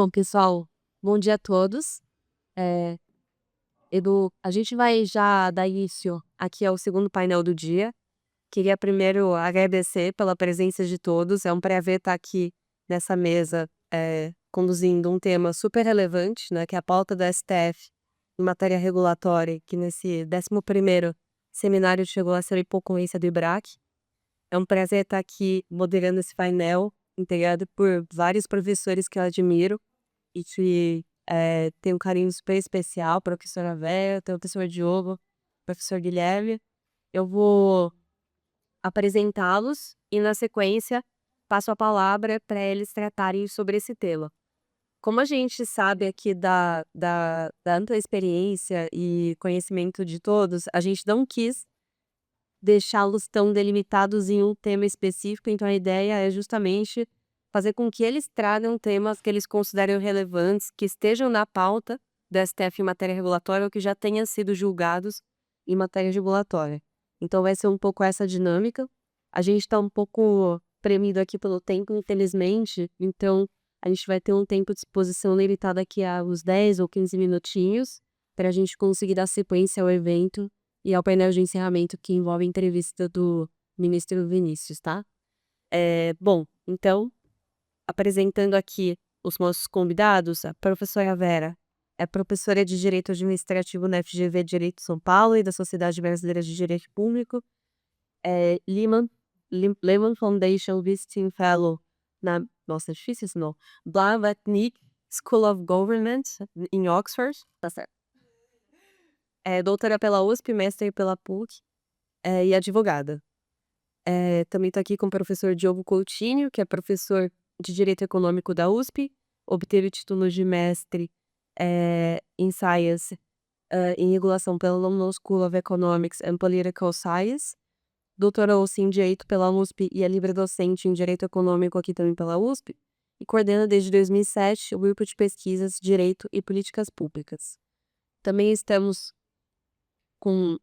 Bom, pessoal, bom dia a todos. Eh, Edu, a gente vai já dar início aqui ao segundo painel do dia. Queria primeiro agradecer pela presença de todos. É um prazer estar aqui nessa mesa, conduzindo um tema super relevante, né, que é a pauta da STF em matéria regulatória, que nesse 11º Seminário de Regulação e Concorrência do IBRAC. É um prazer estar aqui moderando esse painel, integrado por vários professores que eu admiro e que tenho um carinho super especial, professora Vera, tem o professor Diogo, professor Guilherme. Eu vou apresentá-los e, na sequência, passo a palavra para eles tratarem sobre esse tema. Como a gente sabe aqui da ampla experiência e conhecimento de todos, a gente não quis deixá-los tão delimitados em um tema específico, então a ideia é justamente fazer com que eles tragam temas que eles considerem relevantes, que estejam na pauta do STF em matéria regulatória ou que já tenham sido julgados em matéria regulatória. Então vai ser um pouco essa dinâmica. A gente está um pouco premido aqui pelo tempo, infelizmente, então a gente vai ter um tempo de exposição limitado aqui a uns 10 ou 15 minutinhos para a gente conseguir dar sequência ao evento e ao painel de encerramento que envolve a entrevista do ministro Vinícius, tá? Bom, então, apresentando aqui os nossos convidados, a professora Vera é professora de Direito Administrativo na FGV Direito São Paulo e da Sociedade Brasileira de Direito Público, Lehman Foundation Visiting Fellow na, nossa, é difícil isso não, Blavatnik School of Government em Oxford, tá certo? Doutora pela USP, mestre pela PUC, e advogada. Também estou aqui com o professor Diogo Coutinho, que é professor de Direito Econômico da USP, obteve o título de mestre em Science em Regulação pela London School of Economics and Political Science, doutorou-se em Direito pela USP e é livre-docente em Direito Econômico aqui também pela USP, e coordena desde 2007 o Grupo de Pesquisas Direito e Políticas Públicas. Também estamos com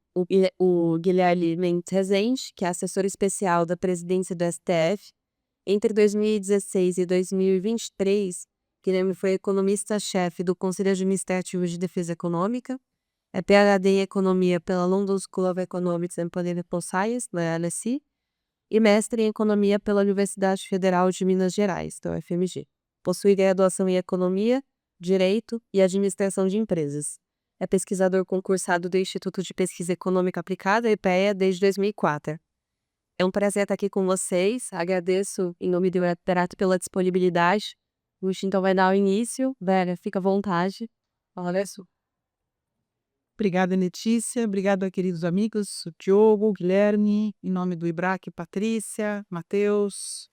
o Guilherme Mendes Rezende, que é assessor especial da presidência do STF. Entre 2016 e 2023, Guilherme foi economista-chefe do Conselho Administrativo de Defesa Econômica, é PhD em Economia pela London School of Economics and Political Science, na LSE, e mestre em Economia pela Universidade Federal de Minas Gerais, da UFMG. Possui graduação em Economia, Direito e Administração de Empresas. É pesquisador concursado do Instituto de Pesquisa Econômica Aplicada, IPEA, desde 2004. É um prazer estar aqui com vocês. Agradeço em nome do Retrato pela disponibilidade. O então vai dar o início. Vera, fica à vontade. Agradeço. Obrigada, Letícia. Obrigado a queridos amigos, o Diogo, Guilherme, em nome do IBRAC, Patrícia, Matheus.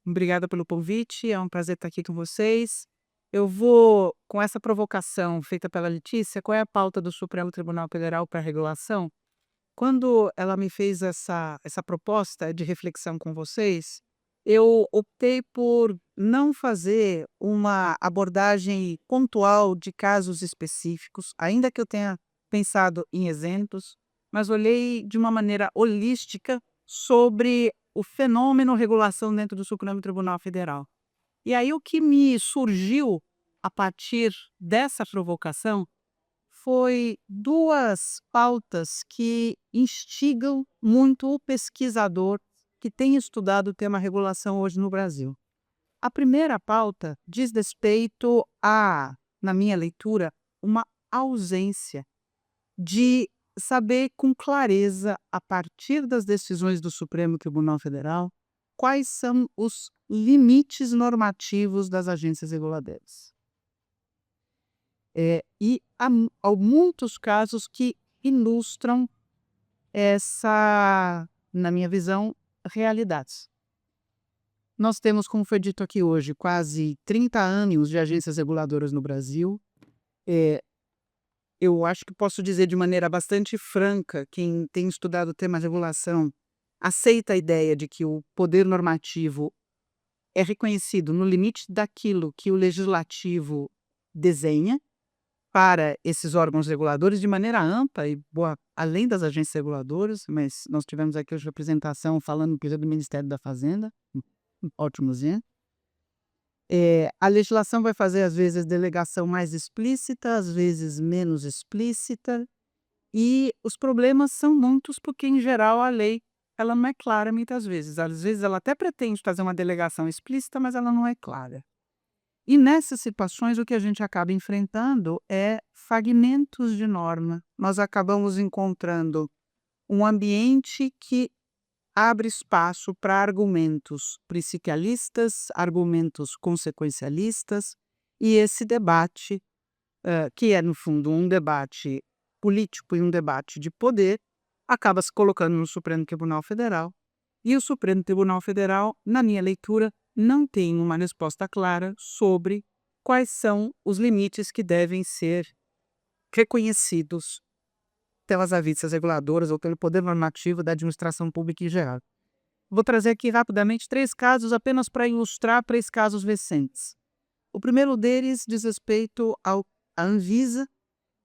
Obrigada pelo convite, é um prazer estar aqui com vocês. Eu vou, com essa provocação feita pela Letícia, qual é a pauta do Supremo Tribunal Federal para a regulação? Quando ela me fez essa proposta de reflexão com vocês, eu optei por não fazer uma abordagem pontual de casos específicos, ainda que eu tenha pensado em exemplos, mas olhei de uma maneira holística sobre o fenômeno regulação dentro do Supremo Tribunal Federal. E aí o que me surgiu a partir dessa provocação foi duas pautas que instigam muito o pesquisador que tem estudado o tema regulação hoje no Brasil. A primeira pauta diz respeito a, na minha leitura, uma ausência de saber com clareza, a partir das decisões do Supremo Tribunal Federal, quais são os limites normativos das agências reguladoras. E há muitos casos que ilustram essa, na minha visão, realidades. Nós temos, como foi dito aqui hoje, quase 30 anos de agências reguladoras no Brasil. Eu acho que posso dizer de maneira bastante franca, quem tem estudado o tema regulação aceita a ideia de que o poder normativo é reconhecido no limite daquilo que o legislativo desenha para esses órgãos reguladores de maneira ampla e boa, além das agências reguladoras, mas nós tivemos aqui hoje representação falando do Ministério da Fazenda, ótimo exemplo. A legislação vai fazer, às vezes, delegação mais explícita, às vezes menos explícita, e os problemas são muitos, porque, em geral, a lei ela não é clara muitas vezes. Às vezes, ela até pretende fazer uma delegação explícita, mas ela não é clara. E nessas situações, o que a gente acaba enfrentando é fragmentos de norma. Nós acabamos encontrando um ambiente que abre espaço para argumentos principialistas, argumentos consequencialistas, e esse debate, que é, no fundo, um debate político e um debate de poder, acaba se colocando no Supremo Tribunal Federal. E o Supremo Tribunal Federal, na minha leitura, não tem uma resposta clara sobre quais são os limites que devem ser reconhecidos pelas agências reguladoras ou pelo poder normativo da administração pública em geral. Vou trazer aqui rapidamente 3 casos apenas para ilustrar 3 casos recentes. O primeiro deles diz respeito à Anvisa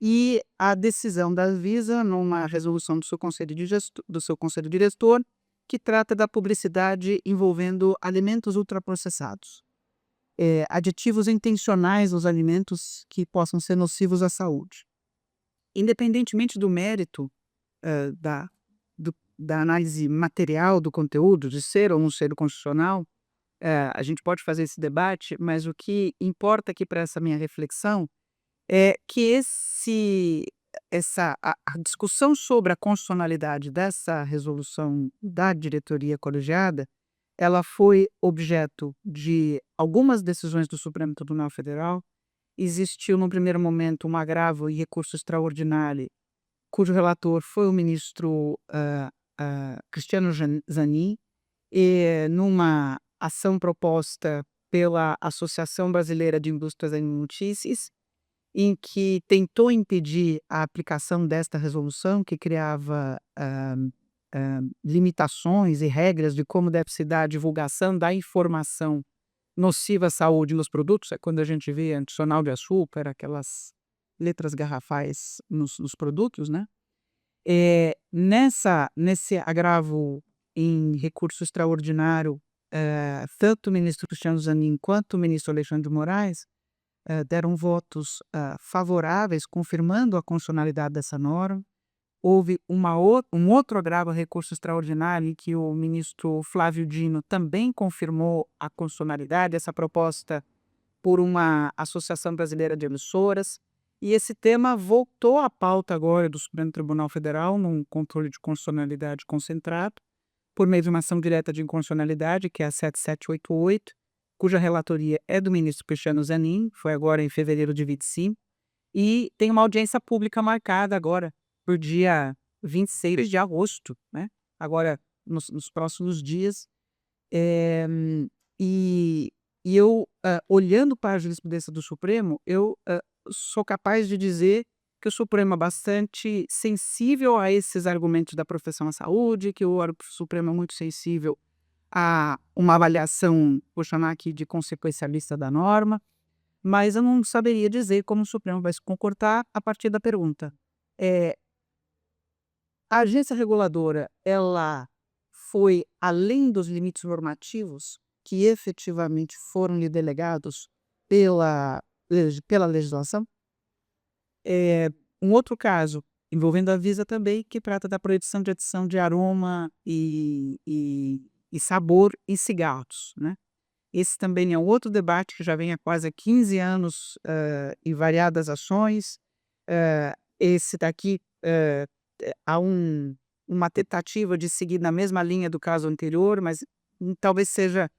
e à decisão da Anvisa numa resolução do seu conselho diretor, que trata da publicidade envolvendo alimentos ultraprocessados, aditivos intencionais nos alimentos que possam ser nocivos à saúde. Independentemente do mérito, da da análise material do conteúdo, de ser ou não ser constitucional, a gente pode fazer esse debate, mas o que importa aqui para essa minha reflexão é que a discussão sobre a constitucionalidade dessa resolução da diretoria colegiada, ela foi objeto de algumas decisões do Supremo Tribunal Federal. Existiu, no primeiro momento, um agravo em recurso extraordinário, cujo relator foi o ministro Cristiano Zanin, e numa ação proposta pela Associação Brasileira de Indústrias Alimentícias, em que tentou impedir a aplicação desta resolução, que criava limitações e regras de como deve se dar a divulgação da informação nociva à saúde nos produtos. É quando a gente vê adicional de açúcar, aquelas letras garrafais nos produtos, né? Nesse agravo em recurso extraordinário, tanto o ministro Cristiano Zanin quanto o ministro Alexandre de Moraes deram votos favoráveis, confirmando a constitucionalidade dessa norma. Houve um outro agravo a recurso extraordinário, em que o ministro Flávio Dino também confirmou a constitucionalidade dessa proposta por uma Associação Brasileira de Emissoras. E esse tema voltou à pauta agora do Supremo Tribunal Federal, num controle de constitucionalidade concentrado, por meio de uma ação direta de inconstitucionalidade, que é a 7788, cuja relatoria é do ministro Cristiano Zanin, foi agora em fevereiro de 25, e tem uma audiência pública marcada agora para o dia 26 de agosto, né? Agora, nos próximos dias. Eh, e eu, olhando para a jurisprudência do Supremo, eu sou capaz de dizer que o Supremo é bastante sensível a esses argumentos da profissão à saúde, que o Supremo é muito sensível a uma avaliação, vou chamar aqui de consequencialista da norma, mas eu não saberia dizer como o Supremo vai se comportar a partir da pergunta. A agência reguladora, ela foi além dos limites normativos que efetivamente foram lhe delegados pela legislação? Um outro caso, envolvendo a Anvisa também, que trata da proibição de adição de aroma e sabor em cigarros, né? Esse também é um outro debate que já vem há quase 15 anos, em variadas ações. Esse daqui, há uma tentativa de seguir na mesma linha do caso anterior, mas talvez seja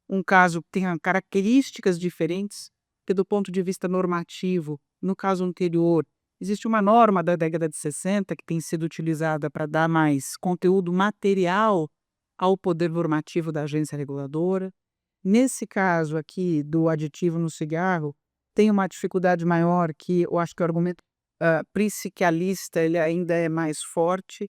um caso que tenha características diferentes, porque do ponto de vista normativo, no caso anterior, existe uma norma da década de 60 que tem sido utilizada para dar mais conteúdo material ao poder normativo da agência reguladora. Nesse caso aqui do aditivo no cigarro, tem uma dificuldade maior, que eu acho que o argumento principialista ele ainda é mais forte,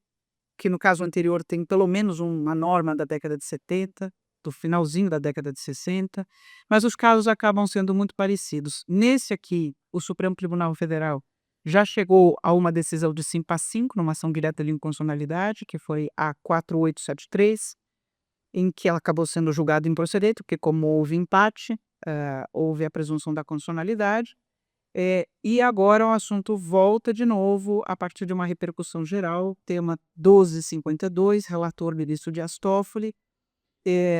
que no caso anterior tem pelo menos uma norma da década de 70, do finalzinho da década de 60, mas os casos acabam sendo muito parecidos. Nesse aqui, o Supremo Tribunal Federal já chegou a uma decisão de 5-5, numa ação direta de inconstitucionalidade, que foi a 4873, em que ela acabou sendo julgada improcedente, porque como houve empate, houve a presunção da constitucionalidade, e agora o assunto volta de novo a partir de uma repercussão geral, tema 1252, relator ministro Dias Toffoli,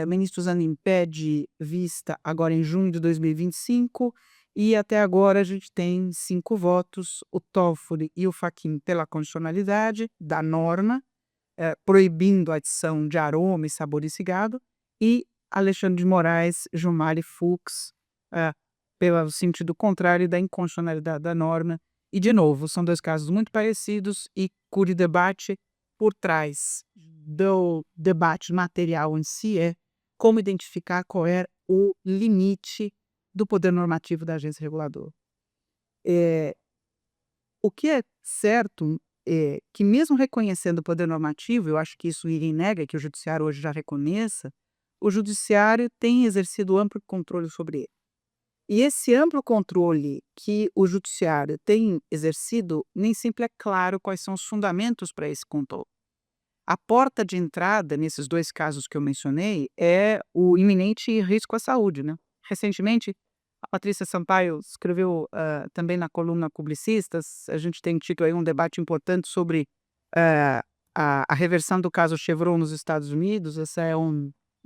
ministro Zanin pede vista agora em junho de 2025, e até agora a gente tem 5 votos, o Toffoli e o Fachin pela constitucionalidade da norma, proibindo a adição de aroma e sabor em cigarro, e Alexandre de Moraes, Gilmar e Fux, pelo sentido contrário da inconstitucionalidade da norma. E, de novo, são 2 casos muito parecidos e cujo debate por trás do debate material em si é como identificar qual é o limite do poder normativo da agência reguladora. O que é certo é que, mesmo reconhecendo o poder normativo, eu acho que isso ninguém nega, que o judiciário hoje já reconheça, o judiciário tem exercido amplo controle sobre ele. E esse amplo controle que o judiciário tem exercido, nem sempre é claro quais são os fundamentos para esse controle. A porta de entrada, nesses 2 casos que eu mencionei, é o iminente risco à saúde, né. Recentemente, a Patrícia Sampaio escreveu, também na coluna Publicistas, a gente tem tido aí um debate importante sobre, a reversão do caso Chevron nos Estados Unidos. Esse é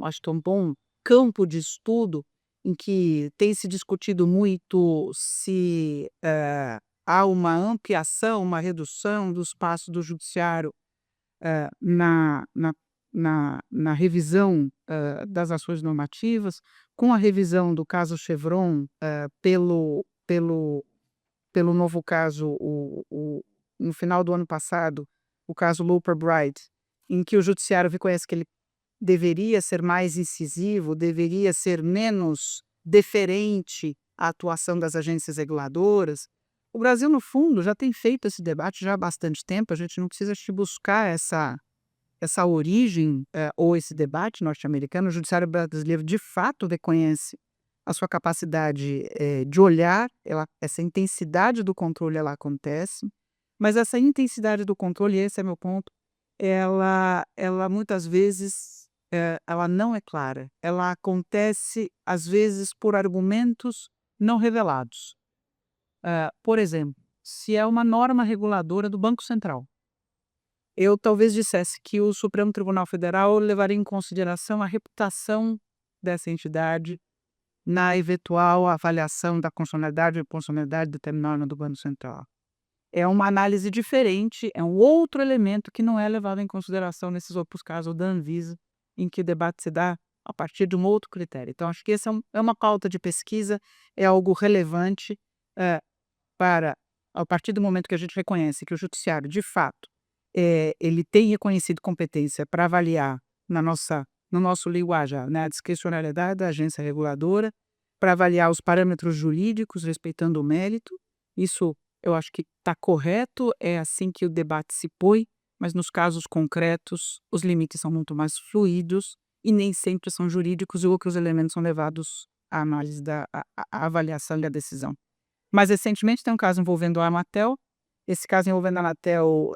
acho que um bom campo de estudo em que tem se discutido muito se, há uma ampliação, uma redução do espaço do judiciário, na revisão, das ações normativas, com a revisão do caso Chevron, pelo novo caso, no final do ano passado, o caso Loper Bright, em que o judiciário reconhece que ele deveria ser mais incisivo, deveria ser menos deferente à atuação das agências reguladoras. O Brasil, no fundo, já tem feito esse debate já há bastante tempo, a gente não precisa buscar essa origem, ou esse debate norte-americano. O judiciário brasileiro, de fato, reconhece a sua capacidade, de olhar, essa intensidade do controle ela acontece, mas essa intensidade do controle, esse é meu ponto, ela muitas vezes, ela não é clara, ela acontece às vezes por argumentos não revelados. Por exemplo, se é uma norma reguladora do Banco Central, eu talvez dissesse que o Supremo Tribunal Federal levaria em consideração a reputação dessa entidade na eventual avaliação da constitucionalidade ou inconstitucionalidade de determinada norma do Banco Central. É uma análise diferente, é um outro elemento que não é levado em consideração nesses outros casos da Anvisa, em que o debate se dá a partir de um outro critério. Então, acho que esse é uma pauta de pesquisa, é algo relevante, a partir do momento que a gente reconhece que o judiciário, de fato, ele tem reconhecido competência para avaliar no nosso linguajar, né, a discricionariedade da agência reguladora, para avaliar os parâmetros jurídicos, respeitando o mérito. Isso eu acho que está correto, é assim que o debate se põe, mas nos casos concretos os limites são muito mais fluidos e nem sempre são jurídicos e outros elementos são levados à análise à avaliação da decisão. Mais recentemente tem um caso envolvendo a Anatel. Esse caso envolvendo a Anatel,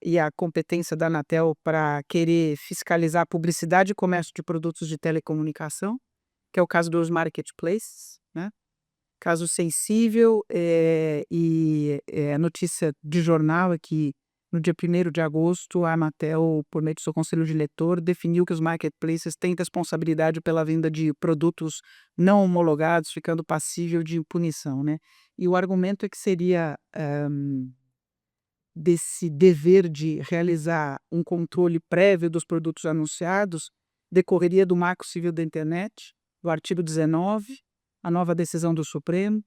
e a competência da Anatel para querer fiscalizar a publicidade e comércio de produtos de telecomunicação, que é o caso dos marketplaces, né? Caso sensível, a notícia de jornal é que no dia 1º de agosto a Anatel, por meio do seu conselho diretor, definiu que os marketplaces têm responsabilidade pela venda de produtos não homologados, ficando passível de punição, né? E o argumento é que seria, desse dever de realizar um controle prévio dos produtos anunciados, decorreria do Marco Civil da Internet, do artigo 19, a nova decisão do Supremo,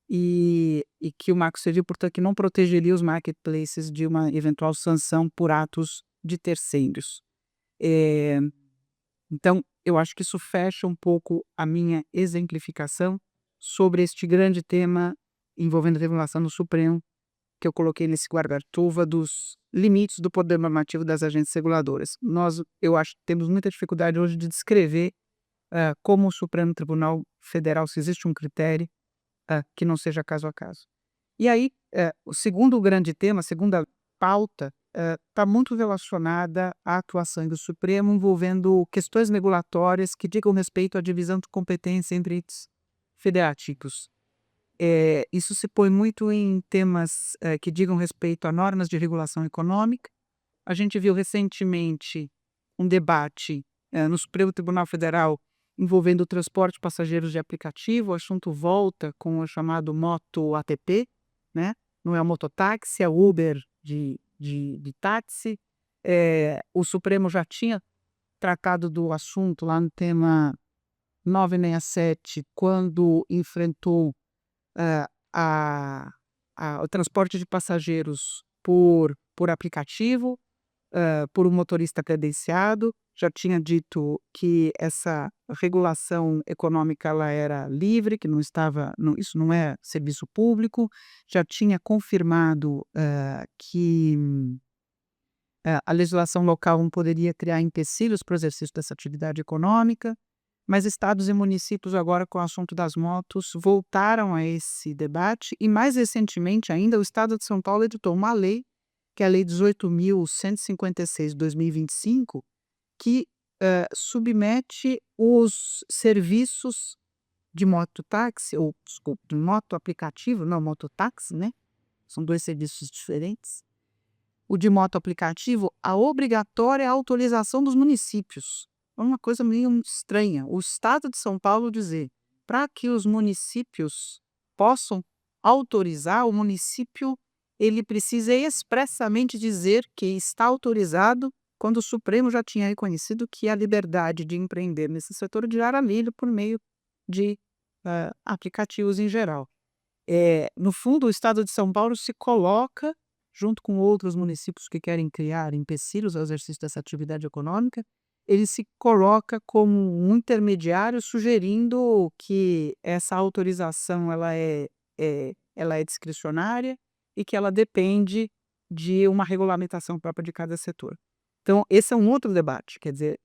e que o Marco Civil, portanto, que não protegeria os marketplaces de uma eventual sanção por atos de terceiros. Então, eu acho que isso fecha um pouco a minha exemplificação sobre este grande tema envolvendo a regulação do Supremo, que eu coloquei nesse guarda-chuva dos limites do poder normativo das agências reguladoras. Eu acho que temos muita dificuldade hoje de descrever, como o Supremo Tribunal Federal, se existe um critério, que não seja caso a caso. E aí, o segundo grande tema, a segunda pauta, está muito relacionada à atuação do Supremo envolvendo questões regulatórias que digam respeito à divisão de competência entre entes federativos. Isso se põe muito em temas que digam respeito a normas de regulação econômica. A gente viu recentemente um debate no Supremo Tribunal Federal envolvendo o transporte de passageiros de aplicativo. O assunto volta com o chamado Moto ATP, né? Não é o mototáxi, é o Uber de táxi. O Supremo já tinha tratado do assunto lá no tema 967, quando enfrentou ah, a- o transporte de passageiros por aplicativo, por um motorista credenciado. Já tinha dito que essa regulação econômica ela era livre, que não estava, isso não é serviço público. Já tinha confirmado que a legislação local não poderia criar empecilhos para o exercício dessa atividade econômica. Mas estados e municípios agora, com o assunto das motos, voltaram a esse debate e, mais recentemente ainda, o estado de São Paulo editou uma lei, que é a Lei 18.156 de 2025, que submete os serviços de mototáxi, ou desculpa, de motoaplicativo, não mototáxi, né? São dois serviços diferentes. O de motoaplicativo, a obrigatória autorização dos municípios. É uma coisa meio estranha. O estado de São Paulo dizer, para que os municípios possam autorizar, o município ele precisa expressamente dizer que está autorizado, quando o Supremo já tinha reconhecido que a liberdade de empreender nesse setor de era livre por meio de aplicativos em geral. No fundo, o estado de São Paulo se coloca, junto com outros municípios que querem criar empecilhos ao exercício dessa atividade econômica, ele se coloca como um intermediário, sugerindo que essa autorização ela é discricionária e que ela depende de uma regulamentação própria de cada setor. Então, esse é um outro debate, quer dizer,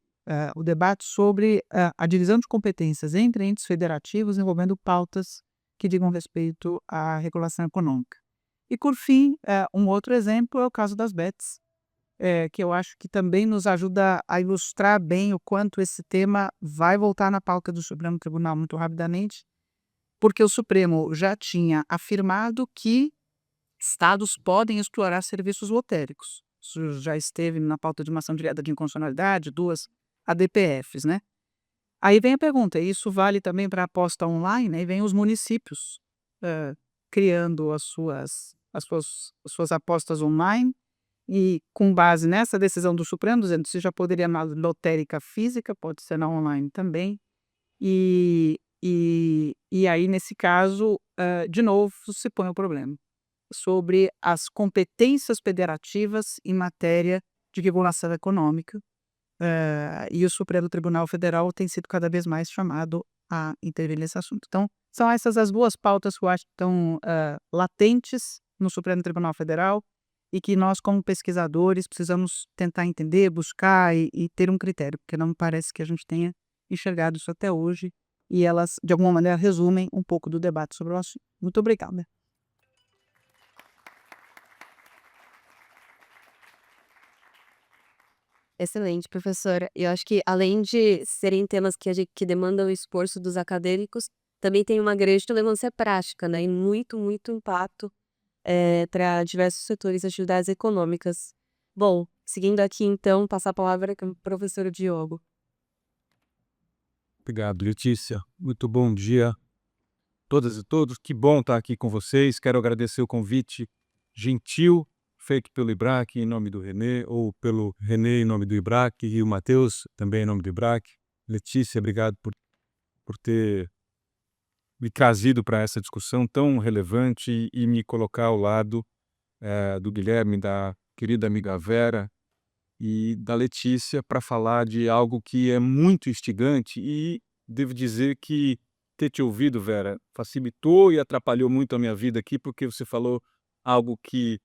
o debate sobre a divisão de competências entre entes federativos envolvendo pautas que digam respeito à regulação econômica. E, por fim, um outro exemplo é o caso das bets, que eu acho que também nos ajuda a ilustrar bem o quanto esse tema vai voltar na pauta do Supremo Tribunal muito rapidamente, porque o Supremo já tinha afirmado que estados podem explorar serviços lotéricos. Isso já esteve na pauta de uma ação direta de inconstitucionalidade, 2 ADPFs, né? Aí vem a pergunta, isso vale também para a aposta online? Aí vem os municípios criando as suas apostas online e com base nessa decisão do Supremo, dizendo que se já poderia na lotérica física, pode ser na online também. E aí, nesse caso, de novo, se põe o problema sobre as competências federativas em matéria de regulação econômica. E o Supremo Tribunal Federal tem sido cada vez mais chamado a intervir nesse assunto. Então, são essas as duas pautas que eu acho que estão latentes no Supremo Tribunal Federal e que nós, como pesquisadores, precisamos tentar entender, buscar e ter um critério, porque não me parece que a gente tenha enxergado isso até hoje e elas, de alguma maneira, resumem um pouco do debate sobre o assunto. Muito obrigada. Excelente, professora. Eu acho que além de serem temas que demandam o esforço dos acadêmicos, também tem uma grande relevância prática, né, e muito, muito impacto, para diversos setores de atividades econômicas. Bom, seguindo aqui então, passar a palavra para o professor Diogo. Obrigado, Letícia. Muito bom dia a todas e todos. Que bom estar aqui com vocês. Quero agradecer o convite gentil feito pelo IBRAC em nome do Renê, ou pelo Renê em nome do IBRAC, e o Matheus também em nome do IBRAC. Letícia, obrigado por ter me trazido para essa discussão tão relevante e me colocar ao lado do Guilherme, da querida amiga Vera e da Letícia para falar de algo que é muito instigante e devo dizer que ter te ouvido, Vera, facilitou e atrapalhou muito a minha vida aqui, porque você falou algo que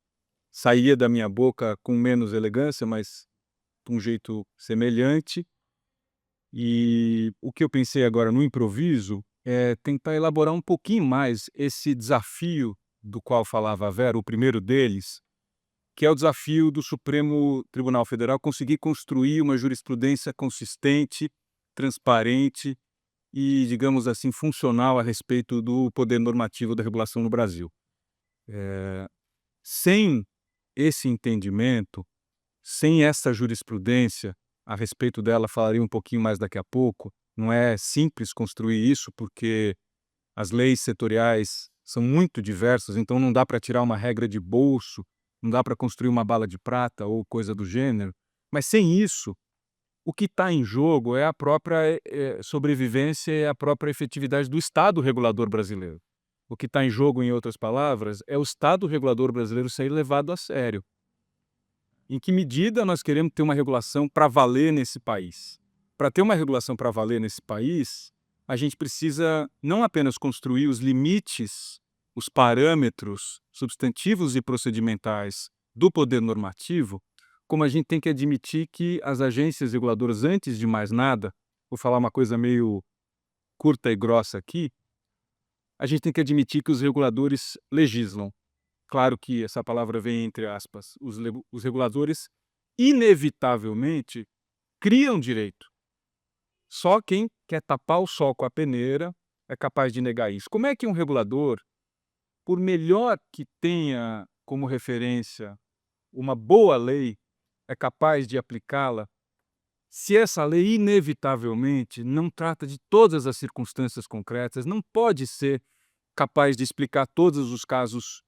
saía da minha boca com menos elegância, mas de um jeito semelhante. E o que eu pensei agora no improviso é tentar elaborar um pouquinho mais esse desafio do qual falava a Vera, o primeiro deles, que é o desafio do Supremo Tribunal Federal conseguir construir uma jurisprudência consistente, transparente e, digamos assim, funcional a respeito do poder normativo da regulação no Brasil. Sem esse entendimento, sem essa jurisprudência, a respeito dela falarei um pouquinho mais daqui a pouco, não é simples construir isso, porque as leis setoriais são muito diversas, então não dá para tirar uma regra de bolso, não dá para construir uma bala de prata ou coisa do gênero, mas sem isso, o que está em jogo é a própria sobrevivência e a própria efetividade do Estado regulador brasileiro. O que está em jogo, em outras palavras, é o Estado regulador brasileiro ser levado a sério. Em que medida nós queremos ter uma regulação para valer nesse país? Para ter uma regulação para valer nesse país, a gente precisa não apenas construir os limites, os parâmetros substantivos e procedimentais do poder normativo, como a gente tem que admitir que as agências reguladoras, antes de mais nada, vou falar uma coisa meio curta e grossa aqui, a gente tem que admitir que os reguladores legislam. Claro que essa palavra vem entre aspas. Os reguladores, inevitavelmente, criam direito. Só quem quer tapar o sol com a peneira é capaz de negar isso. Como é que um regulador, por melhor que tenha como referência uma boa lei, é capaz de aplicá-la, se essa lei inevitavelmente não trata de todas as circunstâncias concretas, não pode ser capaz de explicar todos os casos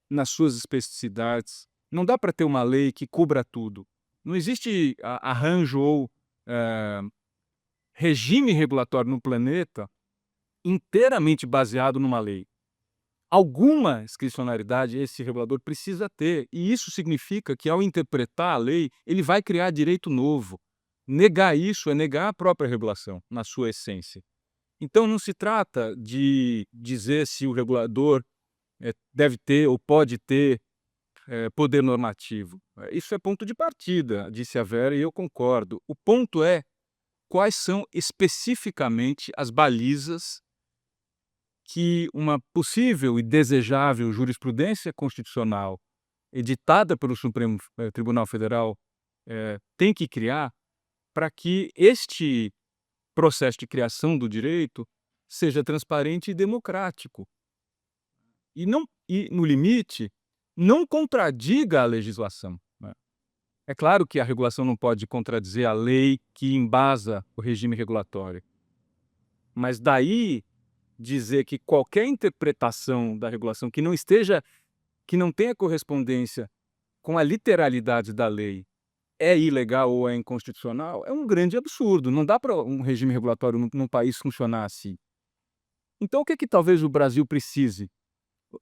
nas suas especificidades. Não dá para ter uma lei que cubra tudo. Não existe arranjo ou regime regulatório no planeta inteiramente baseado numa lei. Alguma discricionariedade esse regulador precisa ter, e isso significa que, ao interpretar a lei, ele vai criar direito novo. Negar isso é negar a própria regulação, na sua essência. Então, não se trata de dizer se o regulador deve ter ou pode ter poder normativo. Isso é ponto de partida, disse a Vera, e eu concordo. O ponto é quais são especificamente as balizas que uma possível e desejável jurisprudência constitucional editada pelo Supremo Tribunal Federal tem que criar para que este processo de criação do direito seja transparente e democrático. E, no limite, não contradiga a legislação. É claro que a regulação não pode contradizer a lei que embasa o regime regulatório. Mas daí dizer que qualquer interpretação da regulação que não tenha correspondência com a literalidade da lei é ilegal ou é inconstitucional, é um grande absurdo. Não dá para um regime regulatório num país funcionar assim. Então, o que é que talvez o Brasil precise?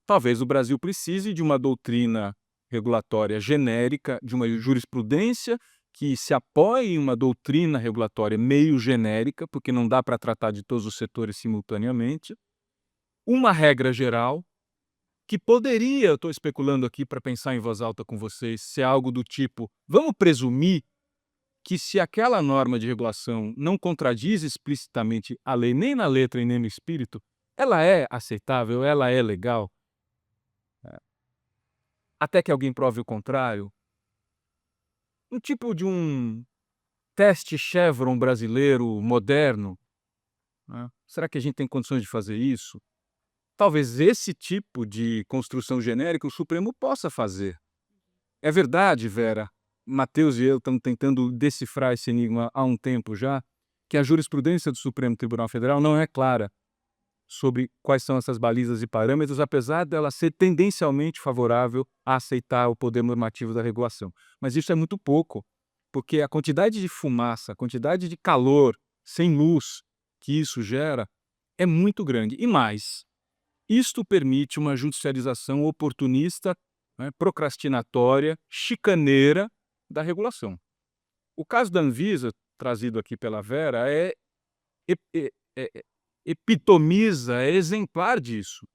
Talvez o Brasil precise de uma doutrina regulatória genérica, de uma jurisprudência que se apoie em uma doutrina regulatória meio genérica, porque não dá para tratar de todos os setores simultaneamente, uma regra geral que poderia, eu estou especulando aqui para pensar em voz alta com vocês, ser algo do tipo, vamos presumir que se aquela norma de regulação não contradiz explicitamente a lei, nem na letra e nem no espírito, ela é aceitável, ela é legal, até que alguém prove o contrário. Um tipo de um teste Chevron brasileiro moderno. Será que a gente tem condições de fazer isso? Talvez esse tipo de construção genérica o Supremo possa fazer. É verdade, Vera, Matheus e eu estamos tentando decifrar esse enigma há um tempo já, que a jurisprudência do Supremo Tribunal Federal não é clara sobre quais são essas balizas e parâmetros, apesar dela ser tendencialmente favorável a aceitar o poder normativo da regulação. Mas isso é muito pouco, porque a quantidade de fumaça, a quantidade de calor sem luz que isso gera é muito grande. E mais, isto permite uma judicialização oportunista, procrastinatória, chicaneira da regulação. O caso da Anvisa, trazido aqui pela Vera, epitomiza, é exemplar disso.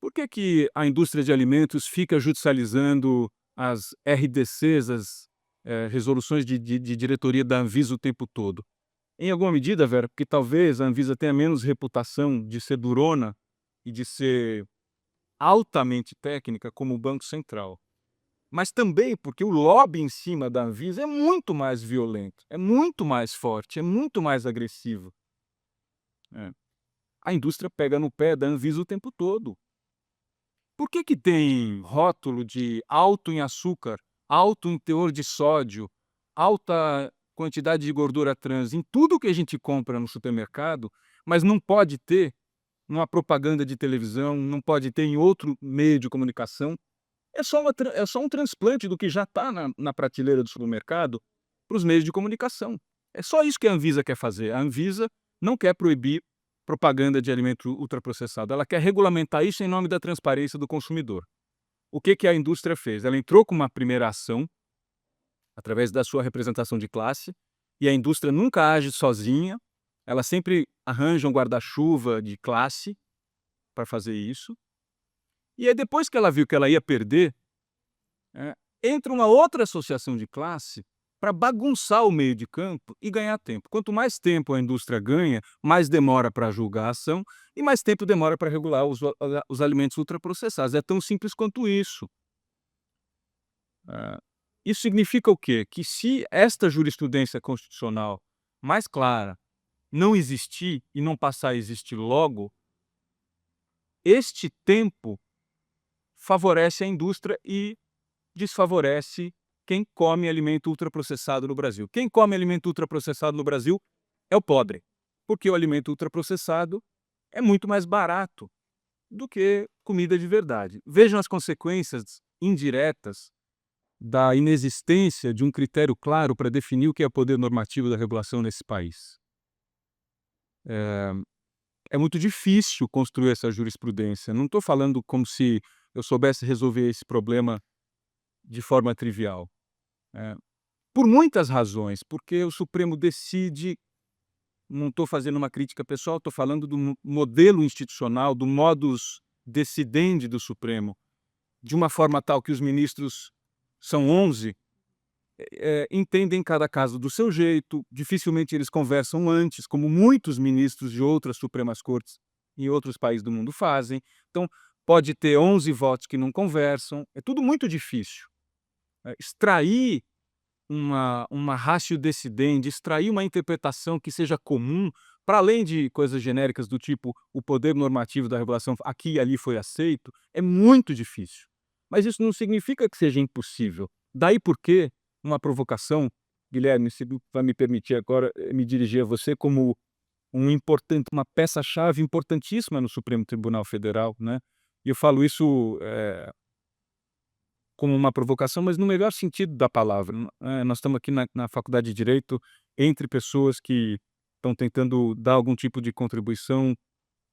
Por que a indústria de alimentos fica judicializando as RDCs, as resoluções de diretoria da Anvisa o tempo todo? Em alguma medida, Vera, porque talvez a Anvisa tenha menos reputação de ser durona e de ser altamente técnica como o Banco Central. Mas também porque o lobby em cima da Anvisa é muito mais violento, é muito mais forte, é muito mais agressivo. É. A indústria pega no pé da Anvisa o tempo todo. Por que que tem rótulo de alto em açúcar, alto em teor de sódio, alta quantidade de gordura trans em tudo que a gente compra no supermercado, mas não pode ter numa propaganda de televisão, não pode ter em outro meio de comunicação? É só um transplante do que já está na prateleira do supermercado para os meios de comunicação. É só isso que a Anvisa quer fazer. A Anvisa não quer proibir propaganda de alimento ultraprocessado, ela quer regulamentar isso em nome da transparência do consumidor. O que que a indústria fez? Ela entrou com uma primeira ação, através da sua representação de classe, e a indústria nunca age sozinha, ela sempre arranja um guarda-chuva de classe para fazer isso. E aí depois que ela viu que ela ia perder, eh, entra uma outra associação de classe para bagunçar o meio de campo e ganhar tempo. Quanto mais tempo a indústria ganha, mais demora para julgar a ação e mais tempo demora para regular os alimentos ultraprocessados. É tão simples quanto isso. Ah, isso significa o quê? Que se esta jurisprudência constitucional mais clara não existir e não passar a existir logo, este tempo favorece a indústria e desfavorece quem come alimento ultraprocessado no Brasil. Quem come alimento ultraprocessado no Brasil é o pobre, porque o alimento ultraprocessado é muito mais barato do que comida de verdade. Vejam as consequências indiretas da inexistência de um critério claro para definir o que é poder normativo da regulação nesse país. É muito difícil construir essa jurisprudência. Não estou falando como se eu soubesse resolver esse problema de forma trivial. É, por muitas razões, porque o Supremo decide, não estou fazendo uma crítica pessoal, estou falando do modelo institucional, do modus decidendi do Supremo, de uma forma tal que os ministros são 11, entendem cada caso do seu jeito, dificilmente eles conversam antes, como muitos ministros de outras Supremas Cortes em outros países do mundo fazem. Então, pode ter 11 votos que não conversam, é tudo muito difícil. Extrair uma ratio decidendi, extrair uma interpretação que seja comum, para além de coisas genéricas do tipo o poder normativo da regulação aqui e ali foi aceito, é muito difícil. Mas isso não significa que seja impossível. Daí porque uma provocação, Guilherme, se vai me permitir agora me dirigir a você como uma peça-chave importantíssima no Supremo Tribunal Federal, né? E eu falo isso como uma provocação, mas no melhor sentido da palavra. Nós estamos aqui na Faculdade de Direito, entre pessoas que estão tentando dar algum tipo de contribuição,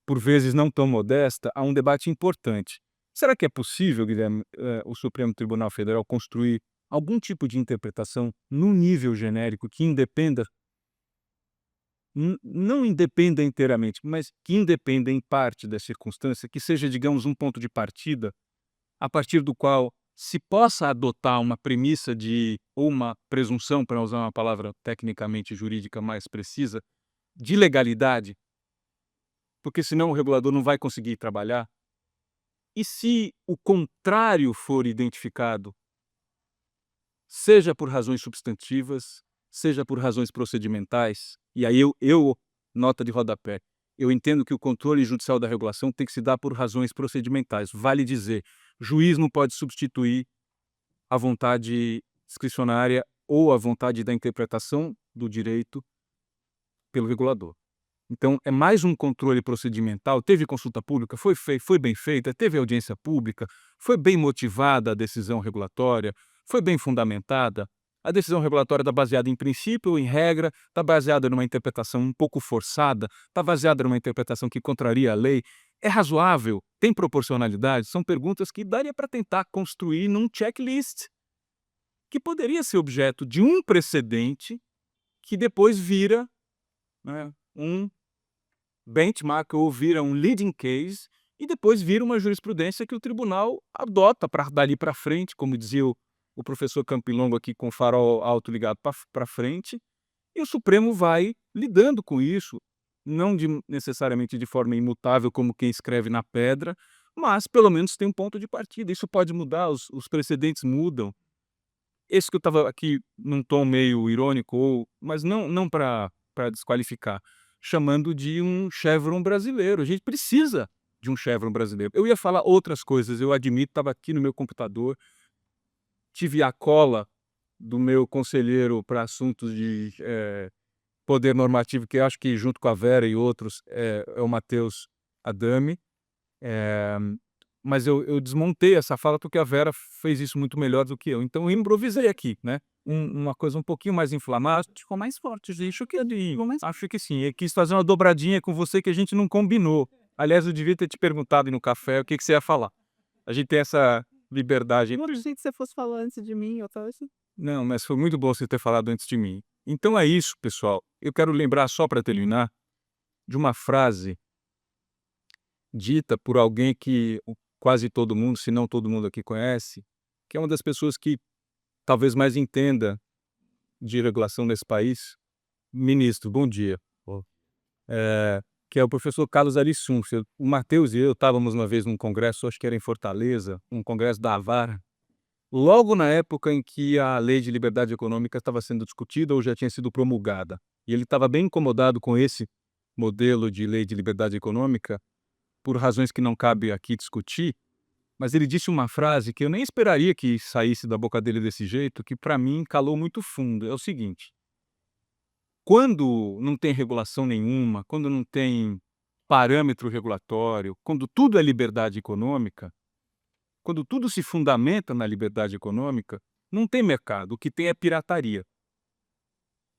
por vezes não tão modesta, a um debate importante. Será que é possível, Guilherme, o Supremo Tribunal Federal construir algum tipo de interpretação num nível genérico que independa, não independa inteiramente, mas que independa em parte da circunstância, que seja, digamos, um ponto de partida a partir do qual se possa adotar uma premissa ou uma presunção, para usar uma palavra tecnicamente jurídica mais precisa, de legalidade, porque senão o regulador não vai conseguir trabalhar. E se o contrário for identificado, seja por razões substantivas, seja por razões procedimentais, e aí nota de rodapé, eu entendo que o controle judicial da regulação tem que se dar por razões procedimentais. Vale dizer, juiz não pode substituir a vontade discricionária ou a vontade da interpretação do direito pelo regulador. Então, é mais um controle procedimental. Teve consulta pública, foi bem feita, teve audiência pública, foi bem motivada a decisão regulatória, foi bem fundamentada. A decisão regulatória está baseada em princípio ou em regra, está baseada numa interpretação um pouco forçada, está baseada numa interpretação que contraria a lei. É razoável? Tem proporcionalidade? São perguntas que daria para tentar construir num checklist, que poderia ser objeto de um precedente que depois vira, né, um benchmark ou vira um leading case e depois vira uma jurisprudência que o tribunal adota para dali para frente, como dizia o professor Campilongo aqui com o farol alto ligado para frente, e o Supremo vai lidando com isso, não necessariamente de forma imutável como quem escreve na pedra, mas pelo menos tem um ponto de partida. Isso pode mudar, os precedentes mudam. Esse que eu estava aqui num tom meio irônico, mas não para desqualificar. chamando de um Chevron brasileiro. A gente precisa de um Chevron brasileiro. Eu ia falar outras coisas, eu admito, estava aqui no meu computador, tive a cola do meu conselheiro para assuntos de poder normativo, que eu acho que junto com a Vera e outros é o Matheus Adami. Mas eu desmontei essa fala porque a Vera fez isso muito melhor do que eu. Então eu improvisei aqui, né? Uma coisa um pouquinho mais inflamada, ficou mais forte, acho que acho que sim. Eu quis fazer uma dobradinha com você que a gente não combinou. Aliás, eu devia ter te perguntado no café o que você ia falar. A gente tem essa liberdade. Eu achei que você fosse falar antes de mim, eu tava assim. Não, mas foi muito bom você ter falado antes de mim. Então é isso, pessoal. Eu quero lembrar, só para terminar, de uma frase dita por alguém que quase todo mundo, se não todo mundo aqui conhece, que é uma das pessoas que talvez mais entenda de regulação nesse país. Ministro, bom dia. Que é o professor Carlos Arissuncio. O Matheus e eu estávamos uma vez num congresso, acho que era em Fortaleza, um congresso da AVAR, logo na época em que a Lei de Liberdade Econômica estava sendo discutida ou já tinha sido promulgada. E ele estava bem incomodado com esse modelo de Lei de Liberdade Econômica, por razões que não cabe aqui discutir, mas ele disse uma frase que eu nem esperaria que saísse da boca dele desse jeito, que para mim calou muito fundo. É o seguinte: quando não tem regulação nenhuma, quando não tem parâmetro regulatório, quando tudo é liberdade econômica, quando tudo se fundamenta na liberdade econômica, não tem mercado, o que tem é pirataria.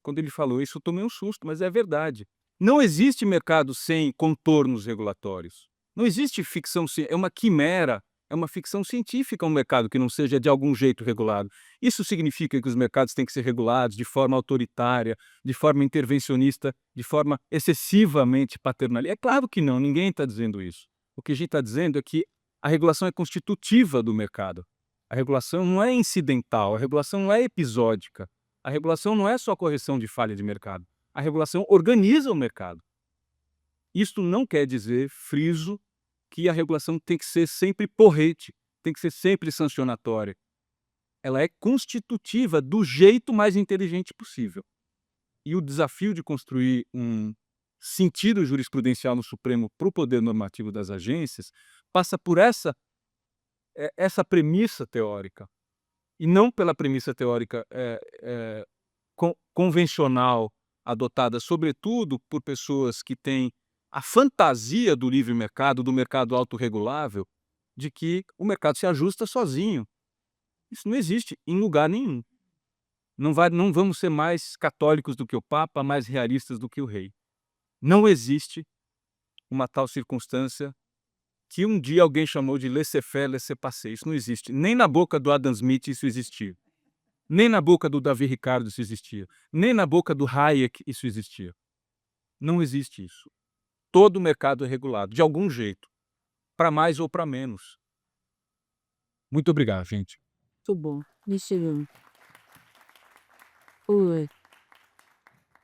Quando ele falou isso, eu tomei um susto, mas é verdade. Não existe mercado sem contornos regulatórios. Não existe ficção, é uma quimera, é uma ficção científica um mercado que não seja de algum jeito regulado. Isso significa que os mercados têm que ser regulados de forma autoritária, de forma intervencionista, de forma excessivamente paternalista? É claro que não, ninguém está dizendo isso. O que a gente está dizendo é que a regulação é constitutiva do mercado. A regulação não é incidental, a regulação não é episódica. A regulação não é só correção de falha de mercado. A regulação organiza o mercado. Isto não quer dizer, friso, que a regulação tem que ser sempre porrete, tem que ser sempre sancionatória. Ela é constitutiva do jeito mais inteligente possível. E o desafio de construir um sentido jurisprudencial no Supremo para o poder normativo das agências passa por essa premissa teórica. E não pela premissa teórica convencional, adotada sobretudo por pessoas que têm a fantasia do livre mercado, do mercado autorregulável, de que o mercado se ajusta sozinho. Isso não existe em lugar nenhum. Não vamos ser mais católicos do que o Papa, mais realistas do que o rei. Não existe uma tal circunstância que um dia alguém chamou de laissez-faire, laissez-passer. Isso não existe. Nem na boca do Adam Smith isso existia. Nem na boca do Davi Ricardo isso existia. Nem na boca do Hayek isso existia. Não existe isso. Todo o mercado é regulado, de algum jeito, para mais ou para menos. Muito obrigado, gente. Muito bom. Deixa eu ver. Ui.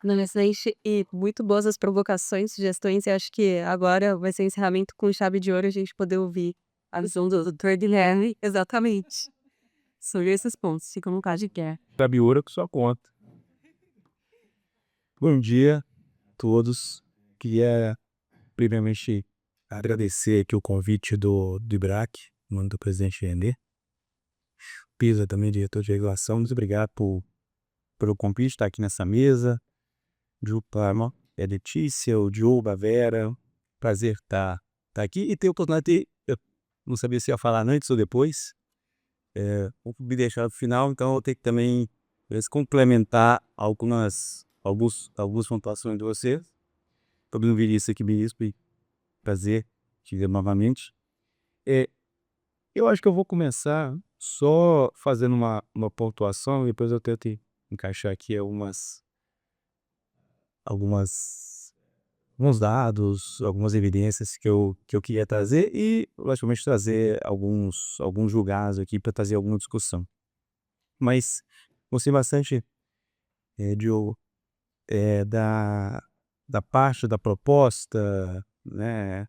Não, excelente e muito boas as provocações, sugestões, e acho que agora vai ser encerramento com chave de ouro, a gente poder ouvir a visão do Dr. Guilherme. Exatamente. Sobre esses pontos, fica no caso de quer. Sabe ouro que só conta. Bom dia a todos. Queria, primeiramente, agradecer aqui o convite do IBRAC, em nome do presidente Renê. Pisa também, diretor de regulação. Muito obrigado pelo convite, estar aqui nessa mesa. Ju Parma, a Letícia, o Diogo, a Vera. Prazer estar aqui e ter a oportunidade de... Eu não sabia se ia falar antes ou depois. Vou me deixar no final, então eu vou ter que também complementar algumas pontuações de vocês. Estou me ouvindo isso aqui, ministro, e prazer te ver novamente. Eu acho que eu vou começar só fazendo uma pontuação e depois eu tento encaixar aqui alguns dados, algumas evidências que eu queria trazer e, logicamente, trazer alguns julgados aqui para trazer alguma discussão. Mas gostei bastante, Diogo, da parte da proposta, né,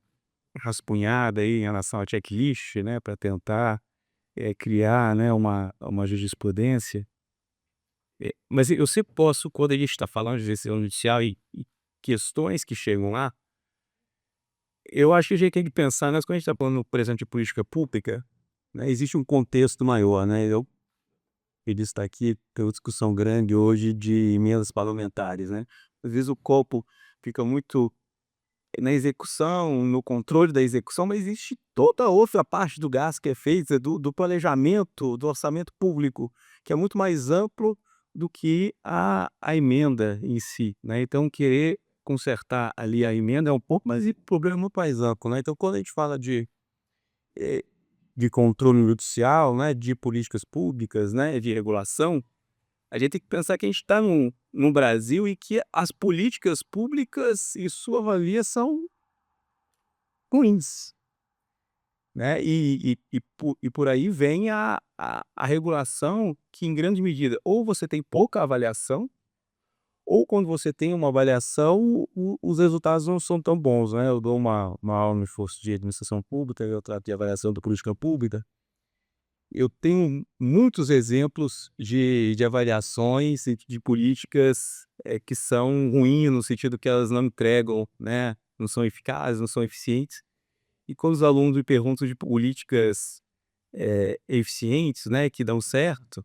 rascunhada aí em relação ao checklist, né, para tentar criar, né, uma jurisprudência. Mas eu sempre posso, quando a gente está falando de decisão judicial, e questões que chegam lá, eu acho que a gente tem que pensar, quando a gente está falando, por exemplo, de política pública, né, existe um contexto maior, né? Eu queria estar aqui, tem uma discussão grande hoje de emendas parlamentares, né? Às vezes o copo fica muito na execução, no controle da execução, mas existe toda outra parte do gasto que é feita, do planejamento, do orçamento público, que é muito mais amplo do que a emenda em si, né? Então, querer consertar ali a emenda é um pouco, mas o problema é muito mais amplo, né? Então, quando a gente fala eh, de controle judicial, né, de políticas públicas, né, de regulação, a gente tem que pensar que a gente está num Brasil em que as políticas públicas, em sua maioria, são ruins, né? E por aí vem a regulação que, em grande medida, ou você tem pouca avaliação, ou quando você tem uma avaliação, os resultados não são tão bons, né? Eu dou uma aula no curso de administração pública, eu trato de avaliação da política pública. Eu tenho muitos exemplos de avaliações e de políticas que são ruins, no sentido que elas não entregam, né? Não são eficazes, não são eficientes. E quando os alunos me perguntam de políticas eficientes, né, que dão certo,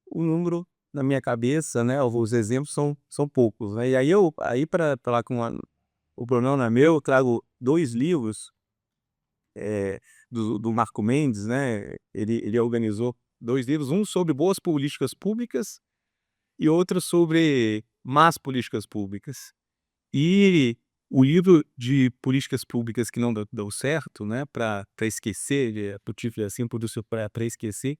o número na minha cabeça, né, os exemplos são poucos, né? E aí para falar o problema não é meu, eu trago 2 livros do Marco Mendes, né? Ele organizou 2 livros, um sobre boas políticas públicas e outro sobre más políticas públicas. E o livro de políticas públicas que não dão certo, né, para esquecer, para o título é assim, para esquecer,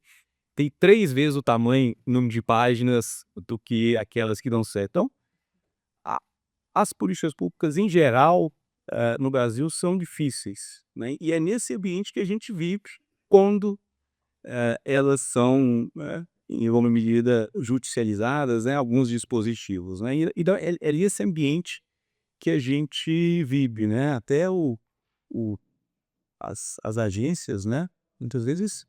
tem 3 vezes o tamanho, número de páginas do que aquelas que dão certo. Então, a as políticas públicas em geral, no Brasil são difíceis, né, e é nesse ambiente que a gente vive quando, elas são, né, em alguma medida judicializadas, né, alguns dispositivos, né, e então é esse ambiente que a gente vive, né, até o as agências, né, muitas vezes,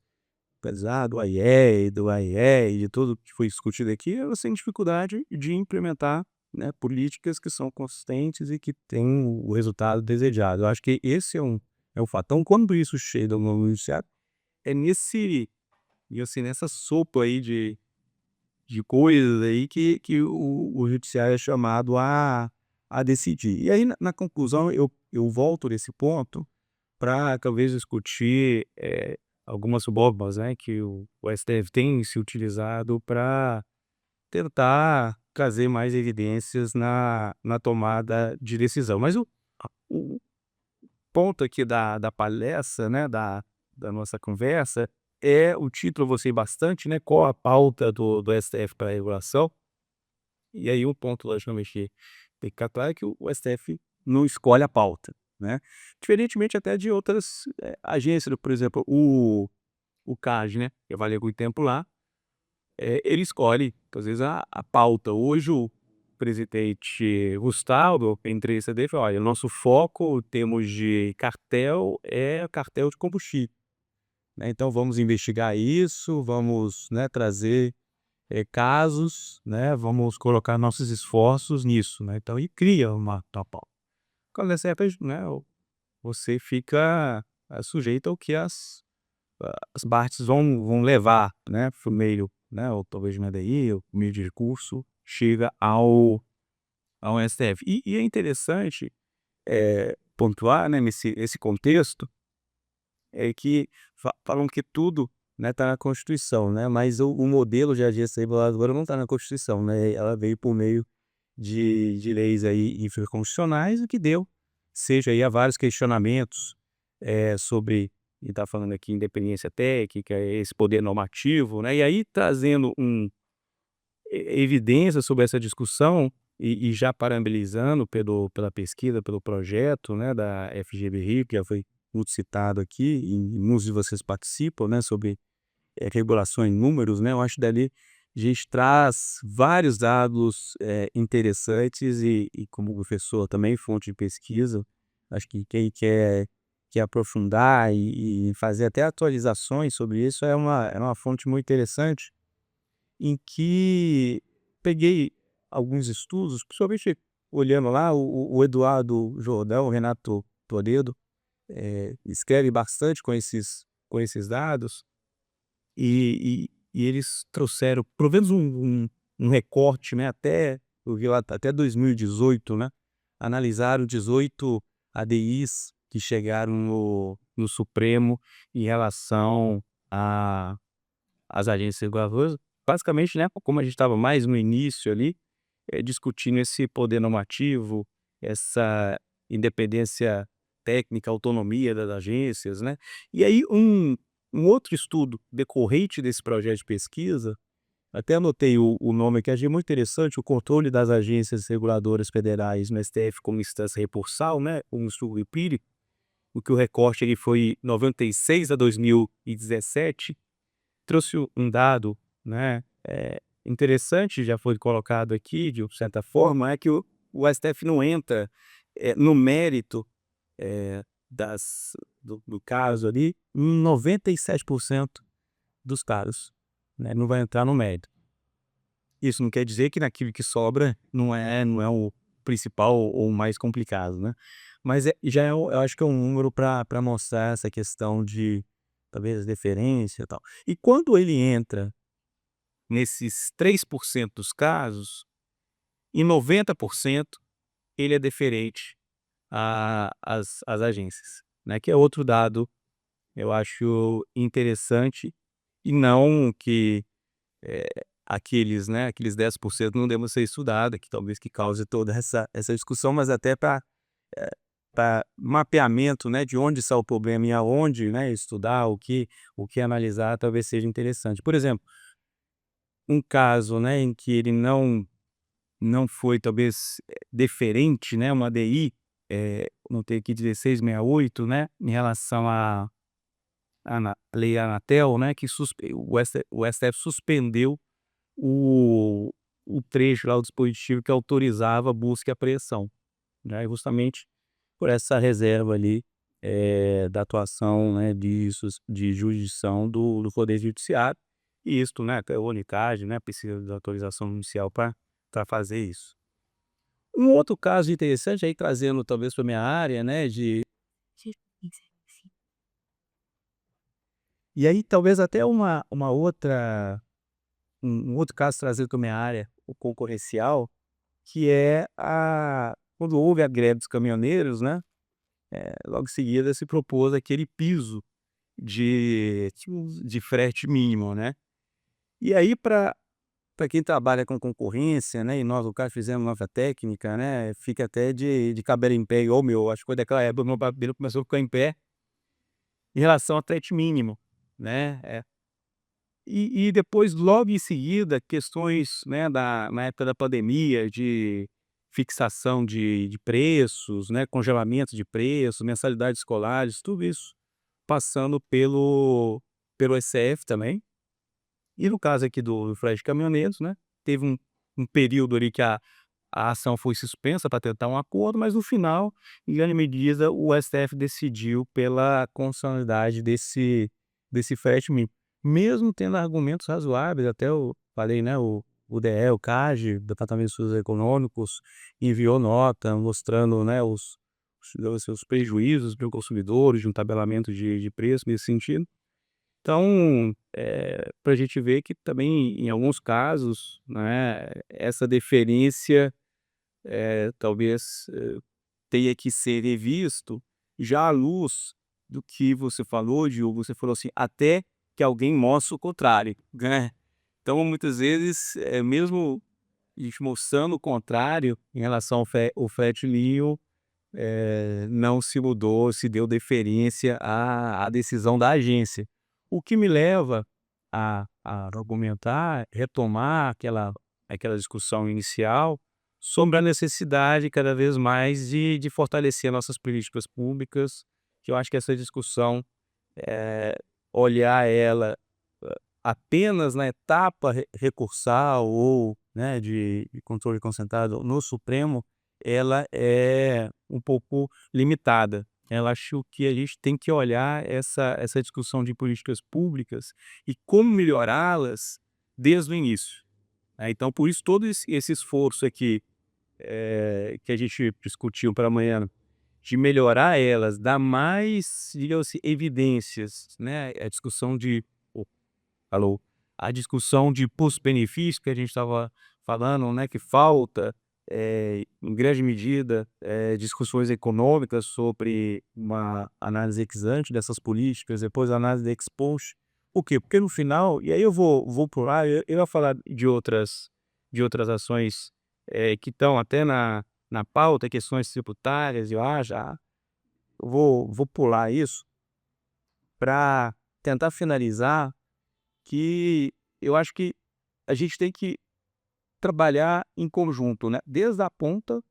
apesar do AIE, e de tudo que foi discutido aqui, elas têm dificuldade de implementar, né, políticas que são consistentes e que têm o resultado desejado. Eu acho que esse é um fato. Então, quando isso chega no judiciário, é nessa sopa aí de coisas aí que o judiciário é chamado a decidir. E aí, na conclusão, eu volto nesse ponto para talvez discutir algumas formas, né, que o STF tem se utilizado para tentar trazer mais evidências na tomada de decisão. Mas o ponto aqui da palestra, né, da nossa conversa, é o título, eu gostei bastante, né, qual a pauta do STF para a regulação. E aí um ponto, logicamente, que tem que ficar claro é que o STF não escolhe a pauta, né, diferentemente até de outras, agências, por exemplo, o CAG, né, eu trabalhei muito tempo lá, ele escolhe, às vezes, a pauta. Hoje o presidente Gustavo, em entrevista dele, falou: "Olha, o nosso foco, em termos de cartel, é cartel de combustível, né, então vamos investigar isso, vamos, né, trazer, casos, né, vamos colocar nossos esforços nisso", né, então e cria uma pauta. Quando é certo, né, você fica, sujeito ao que as partes vão levar, né, por meio, né, ou talvez de MDI, ou por meio de recurso, chega ao STF. E é interessante, pontuar, né, esse contexto, é que falam que tudo, né, está na Constituição, né, mas o modelo de agência reguladora não está na Constituição, né, ela veio por meio de leis aí infraconstitucionais, o que deu, seja aí a vários questionamentos, sobre, e está falando aqui independência técnica, esse poder normativo, né, e aí trazendo evidência sobre essa discussão e já parabenizando pela pesquisa, pelo projeto, né, da FGV-Rio, que já foi muito citado aqui, e muitos de vocês participam, né, sobre regulação em números, né, eu acho que dali a gente traz vários dados interessantes e como professor também, fonte de pesquisa, acho que quem quer aprofundar e fazer até atualizações sobre isso é uma fonte muito interessante, em que peguei alguns estudos, principalmente olhando lá, o Eduardo Jordão, o Renato Toledo, escreve bastante com esses dados, e eles trouxeram, pelo menos um recorte, né, até, eu vi lá, até 2018, né, analisaram 18 ADIs que chegaram no Supremo em relação a às agências reguladoras, basicamente, né, como a gente estava mais no início ali, discutindo esse poder normativo, essa independência técnica, autonomia das agências, né. E aí um outro estudo decorrente desse projeto de pesquisa, até anotei o nome que achei muito interessante, o controle das agências reguladoras federais no STF como instância recursal, né, um estudo empírico, o que o recorte ele foi 96 a 2017, trouxe um dado, né, interessante, já foi colocado aqui de certa forma, é que o STF não entra, no mérito, das do caso ali, em 97% dos casos, né, não vai entrar no mérito. Isso não quer dizer que naquilo que sobra não é o principal ou o mais complicado, né. Mas já eu acho que é um número para mostrar essa questão de, talvez, deferência e tal. E quando ele entra nesses 3% dos casos, em 90% ele é deferente às agências, né, que é outro dado eu acho interessante, e não que, eh, aqueles 10% não devam ser estudado, que talvez que cause toda essa discussão, mas até para mapeamento, né, de onde está o problema e aonde, né, estudar, o que analisar, talvez seja interessante. Por exemplo, um caso, né, em que ele não foi talvez, deferente, né, uma ADI, notei aqui 1668, né, em relação à lei Anatel, né, que o STF suspendeu o trecho lá, o dispositivo que autorizava a busca e apreensão, né, justamente por essa reserva ali, da atuação, né, de jurisdição do Poder Judiciário, e isto, né, até a Unicad, né, precisa de autorização inicial para fazer isso. Um outro caso interessante, aí trazendo talvez para minha área, né, e aí talvez até uma outra um outro caso trazido para minha área, o concorrencial, que é quando houve a greve dos caminhoneiros, né, logo em seguida se propôs aquele piso de frete mínimo, né. E aí para quem trabalha com concorrência, né, e nós no caso fizemos nota técnica, né, fica até de cabelo em pé, igual o meu, acho que foi daquela época o meu cabelo começou a ficar em pé, em relação ao frete mínimo, né. E depois, logo em seguida, questões, né, na época da pandemia, de fixação de preços, né, congelamento de preços, mensalidades escolares, tudo isso passando pelo STF também. E no caso aqui do frete de caminhoneiros, né, teve um período ali que a ação foi suspensa para tentar um acordo, mas no final, em grande medida, o STF decidiu pela constitucionalidade desse frete mínimo. Mesmo tendo argumentos razoáveis, até eu falei, né, o DE, o CAGE, Departamento de Estudos Econômicos, enviou nota mostrando, né, os seus prejuízos para o consumidor, de um tabelamento de preço nesse sentido. Então, para a gente ver que também em alguns casos, né, essa deferência, talvez, tenha que ser revisto já à luz do que você falou, Diogo, você falou assim: "Até que alguém mostre o contrário", né. Então muitas vezes, mesmo a gente mostrando o contrário em relação ao frete Lio, não se mudou, se deu deferência à decisão da agência. O que me leva a argumentar, retomar aquela discussão inicial sobre a necessidade cada vez mais de fortalecer nossas políticas públicas, que eu acho que essa discussão, eh, olhar ela apenas na etapa recursal ou, né, de controle concentrado no Supremo, ela é um pouco limitada. Eu acho que a gente tem que olhar essa discussão de políticas públicas e como melhorá-las desde o início, né. Então por isso todo esse esforço aqui que a gente discutiu para amanhã, de melhorar elas, dar mais, digamos-se, evidências, né? A discussão de. Oh, alô? A discussão de custo-benefício que a gente estava falando, né? Que falta, em grande medida, discussões econômicas sobre uma análise ex ante dessas políticas, depois a análise ex post. Por quê? Porque no final, e aí eu vou por lá, eu ia falar de outras ações que estão até na pauta, questões tributárias, eu vou pular isso para tentar finalizar que eu acho que a gente tem que trabalhar em conjunto, né? Desde a ponta,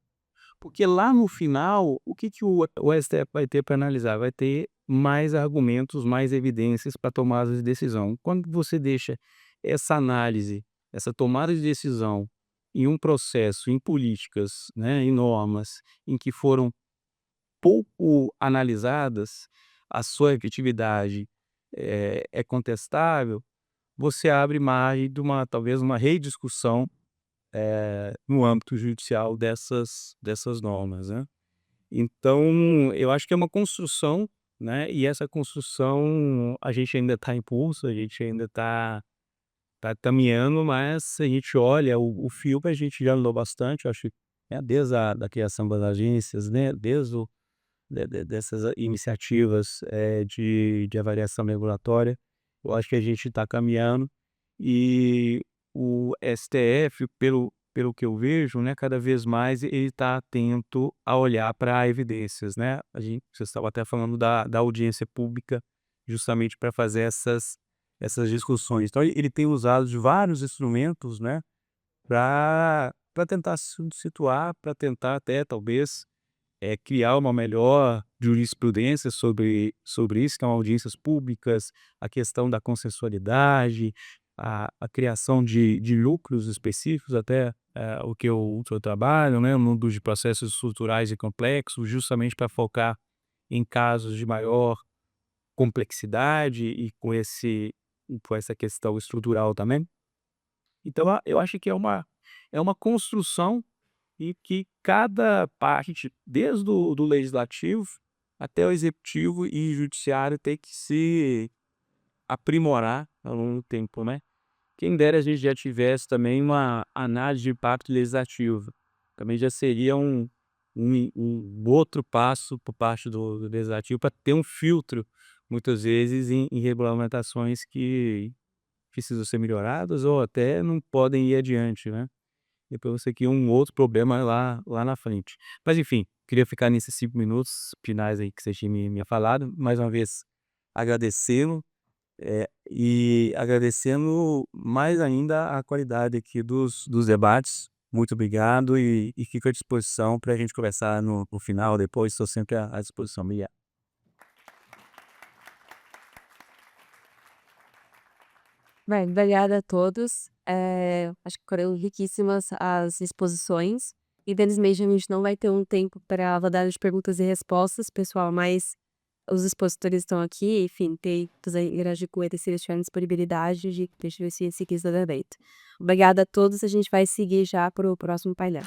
porque lá no final, o que o STF vai ter para analisar? Vai ter mais argumentos, mais evidências para tomada de decisão. Quando você deixa essa análise, essa tomada de decisão em um processo, em políticas, né, em normas, em que foram pouco analisadas, a sua efetividade é contestável, você abre margem de talvez uma rediscussão no âmbito judicial dessas normas, né. Então, eu acho que é uma construção, né, e essa construção a gente ainda está em curso, a gente ainda está caminhando, mas a gente olha o filme, a gente já andou bastante, eu acho que, né, desde a da criação das agências, né, desde o dessas iniciativas, de avaliação regulatória, eu acho que a gente está caminhando e o STF, pelo que eu vejo, né, cada vez mais ele está atento a olhar para evidências, né. Você estava até falando da audiência pública, justamente para fazer essas discussões. Então ele tem usado de vários instrumentos, né, para tentar se situar, para tentar até talvez criar uma melhor jurisprudência sobre isso, que são audiências públicas, a questão da consensualidade, a criação de lucros específicos, até o que eu trabalho, né, no mundo de processos estruturais e complexos, justamente para focar em casos de maior complexidade e com essa questão estrutural também. Então, eu acho que é uma construção e que cada parte, desde o do legislativo até o executivo e judiciário, tem que se aprimorar ao longo do tempo, né. Quem dera a gente já tivesse também uma análise de impacto legislativo, também já seria um outro passo por parte do legislativo para ter um filtro, muitas vezes, em regulamentações que precisam ser melhoradas ou até não podem ir adiante, né. Depois você cria um outro problema lá na frente. Mas enfim, queria ficar nesses 5 minutos finais aí que você tinha me falado. Mais uma vez agradecê-lo, e agradecendo mais ainda a qualidade aqui dos debates. Muito obrigado e fico à disposição para a gente conversar no final, depois, estou sempre à disposição. Obrigado. Bem, obrigada a todos. Acho que foram riquíssimas as exposições. Infelizmente, a gente não vai ter um tempo para rodada de perguntas e respostas, pessoal, mas os expositores estão aqui, enfim, tentos a interagir com eles se eles tiverem disponibilidade de deixa eu ver se esse quis da debate. Obrigada a todos, a gente vai seguir já para o próximo painel.